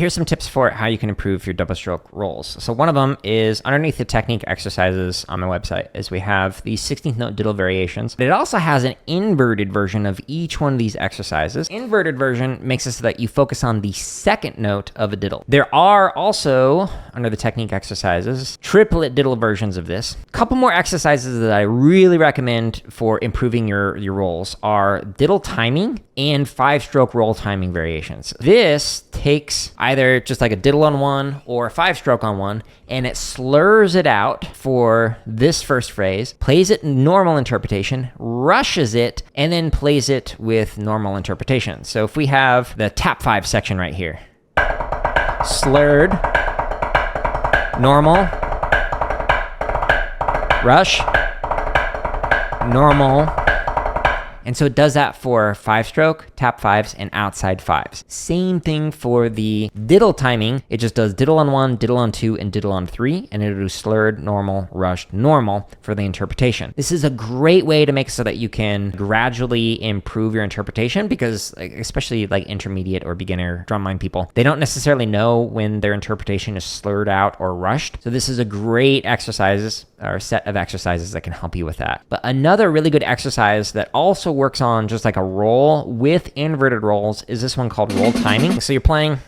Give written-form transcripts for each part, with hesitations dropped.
here's some tips for how you can improve your double stroke rolls. So one of them is underneath the technique exercises on my website is we have the 16th note diddle variations. It also has an inverted version of each one of these exercises. Inverted version makes it so that you focus on the second note of a diddle. There are also, under the technique exercises, triplet diddle versions of this. A couple more exercises that I really recommend for improving your rolls are diddle timing and 5-stroke roll timing variations. This takes either just like a diddle on one or a 5-stroke on one, and it slurs it out for this first phrase, plays it in normal interpretation, rushes it, and then plays it with normal interpretation. So if we have the tap 5 section right here, slurred, normal, rush, normal. And so it does that for 5-stroke, tap 5s, and outside 5s. Same thing for the diddle timing. It just does diddle on 1, diddle on 2, and diddle on 3, and it'll do slurred, normal, rushed, normal for the interpretation. This is a great way to make it so that you can gradually improve your interpretation because especially like intermediate or beginner drumline people, they don't necessarily know when their interpretation is slurred out or rushed. So this is a great exercise or set of exercises that can help you with that. But another really good exercise that also works on just like a roll with inverted rolls is this one called roll timing. So you're playing,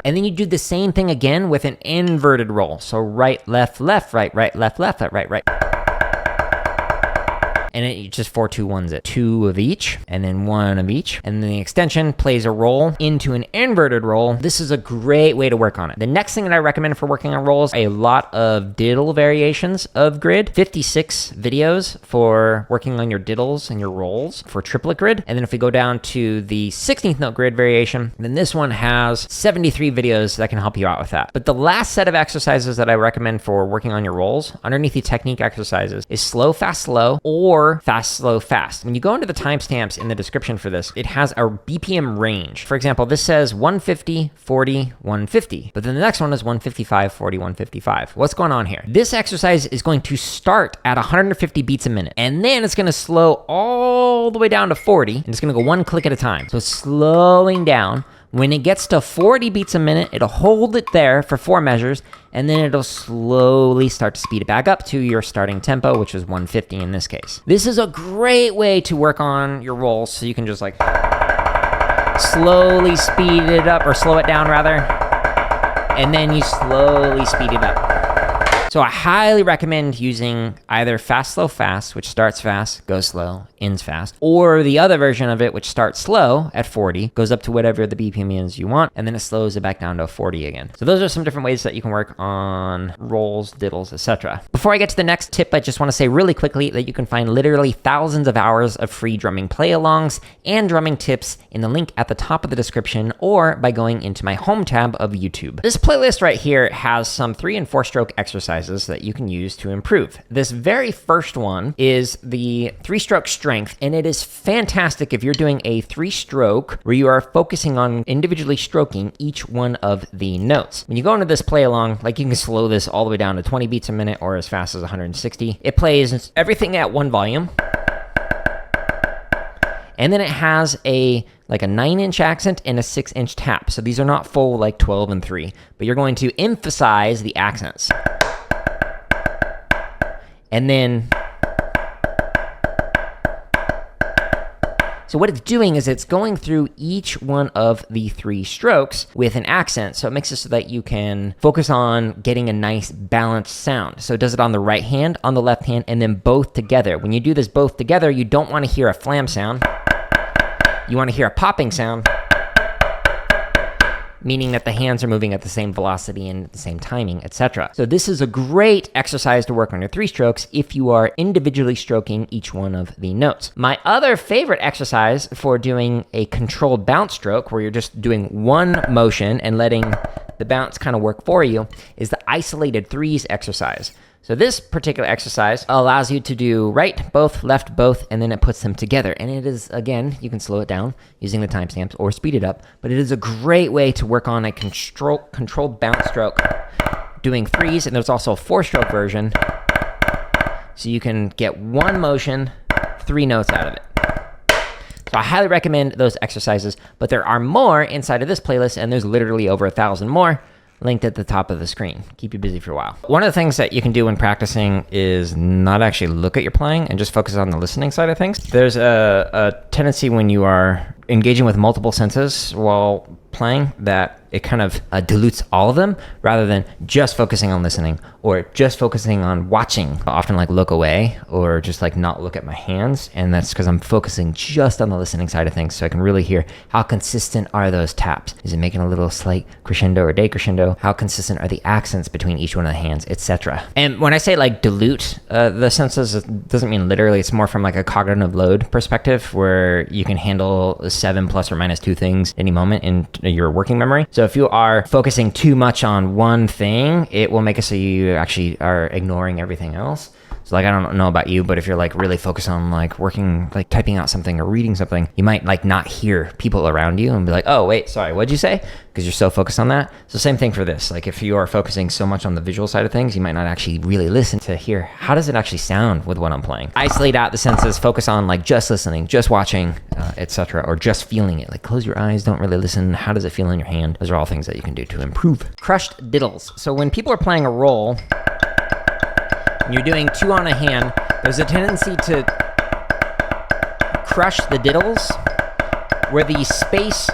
and then you do the same thing again with an inverted roll. So right, left, left, right, left, left, right, right. And it just 4-2-1s it. 2 of each, and then 1 of each. And then the extension plays a roll into an inverted roll. This is a great way to work on it. The next thing that I recommend for working on rolls, a lot of diddle variations of grid. 56 videos for working on your diddles and your rolls for triplet grid. And then if we go down to the 16th note grid variation, then this one has 73 videos that can help you out with that. But the last set of exercises that I recommend for working on your rolls underneath the technique exercises is slow, fast, slow, or fast, slow, fast. When you go into the timestamps in the description for this, it has a BPM range. For example, this says 150, 40, 150, but then the next one is 155, 40, 155. What's going on here? This exercise is going to start at 150 beats a minute, and then it's going to slow all the way down to 40, and it's going to go one click at a time. So it's slowing down. When it gets to 40 beats a minute, it'll hold it there for 4 measures, and then it'll slowly start to speed it back up to your starting tempo, which is 150 in this case. This is a great way to work on your rolls, so you can just like slowly speed it up, or slow it down rather, and then you slowly speed it up. So I highly recommend using either fast, slow, fast, which starts fast, goes slow, ends fast, or the other version of it, which starts slow at 40, goes up to whatever the BPM is you want, and then it slows it back down to 40 again. So those are some different ways that you can work on rolls, diddles, etc. Before I get to the next tip, I just want to say really quickly that you can find literally thousands of hours of free drumming play-alongs and drumming tips in the link at the top of the description, or by going into my home tab of YouTube. This playlist right here has some 3- and 4-stroke exercises that you can use to improve. This very first one is the 3-stroke strength, and it is fantastic if you're doing a 3-stroke where you are focusing on individually stroking each one of the notes. When you go into this play along, like you can slow this all the way down to 20 beats a minute or as fast as 160. It plays everything at 1 volume. And then it has a 9-inch accent and a 6-inch tap. So these are not full like 12 and 3, but you're going to emphasize the accents. And then, so what it's doing is it's going through each one of the 3 strokes with an accent. So it makes it so that you can focus on getting a nice balanced sound. So it does it on the right hand, on the left hand, and then both together. When you do this both together, you don't want to hear a flam sound. You want to hear a popping sound, meaning that the hands are moving at the same velocity and the same timing, etc. So this is a great exercise to work on your 3 strokes if you are individually stroking each one of the notes. My other favorite exercise for doing a controlled bounce stroke, where you're just doing one motion and letting the bounce kind of work for you, is the isolated 3s exercise. So this particular exercise allows you to do right, both, left, both, and then it puts them together. And it is, again, you can slow it down using the timestamps or speed it up, but it is a great way to work on a controlled bounce stroke doing 3s, and there's also a 4-stroke version, so you can get one motion, 3 notes out of it. So I highly recommend those exercises, but there are more inside of this playlist, and there's literally over 1,000 more linked at the top of the screen. Keep you busy for a while. One of the things that you can do when practicing is not actually look at your playing and just focus on the listening side of things. There's a tendency when you are engaging with multiple senses while playing that it kind of dilutes all of them rather than just focusing on listening or just focusing on watching. I often like look away or just like not look at my hands, and that's because I'm focusing just on the listening side of things so I can really hear how consistent are those taps. Is it making a little slight crescendo or decrescendo? How consistent are the accents between each one of the hands, etc. And when I say like dilute the senses, it doesn't mean literally. It's more from like a cognitive load perspective where you can handle 7 plus or minus 2 things any moment in your working memory. So if you are focusing too much on one thing, it will make it so you actually are ignoring everything else. So like, I don't know about you, but if you're like really focused on like working, like typing out something or reading something, you might like not hear people around you and be like, oh wait, sorry, what'd you say? Because you're so focused on that. So same thing for this. Like if you are focusing so much on the visual side of things, you might not actually really listen to hear, how does it actually sound with what I'm playing? Isolate out the senses, focus on like just listening, just watching, etc. Or just feeling it. Like close your eyes, don't really listen. How does it feel in your hand? Those are all things that you can do to improve. Crushed diddles. So when people are playing a roll, and you're doing 2 on a hand, there's a tendency to crush the diddles where the space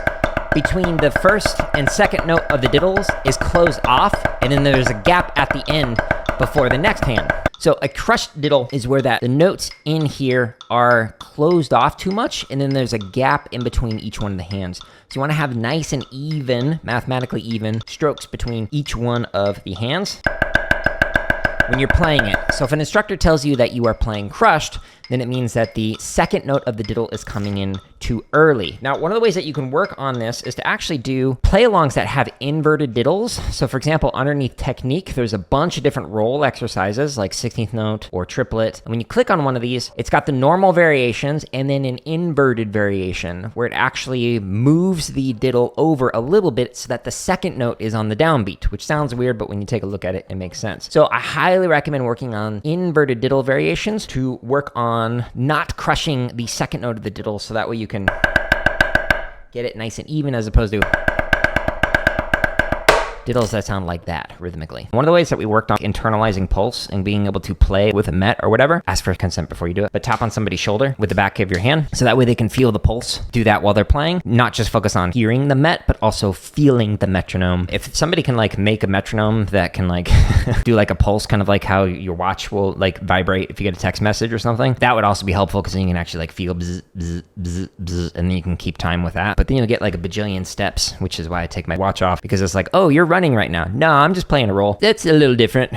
between the first and second note of the diddles is closed off, and then there's a gap at the end before the next hand. So a crushed diddle is where the notes in here are closed off too much, and then there's a gap in between each one of the hands. So you want to have nice and even, mathematically even, strokes between each one of the hands when you're playing it. So if an instructor tells you that you are playing crushed, then it means that the second note of the diddle is coming in too early. Now, one of the ways that you can work on this is to actually do play-alongs that have inverted diddles. So for example, underneath technique, there's a bunch of different roll exercises like 16th note or triplet. And when you click on one of these, it's got the normal variations and then an inverted variation where it actually moves the diddle over a little bit so that the second note is on the downbeat, which sounds weird, but when you take a look at it, it makes sense. So I highly recommend working on inverted diddle variations to work on not crushing the second note of the diddle, so that way you can get it nice and even as opposed to diddles that sound like that rhythmically. One of the ways that we worked on internalizing pulse and being able to play with a met or whatever, ask for consent before you do it, but tap on somebody's shoulder with the back of your hand so that way they can feel the pulse. Do that while they're playing, not just focus on hearing the met, but also feeling the metronome. If somebody can like make a metronome that can like do like a pulse, kind of like how your watch will like vibrate if you get a text message or something, that would also be helpful because then you can actually like feel bzz, bzz, bzz, bzz, and then you can keep time with that. But then you'll get like a bajillion steps, which is why I take my watch off, because it's like, oh, you're running right now. No, I'm just playing a roll. That's a little different.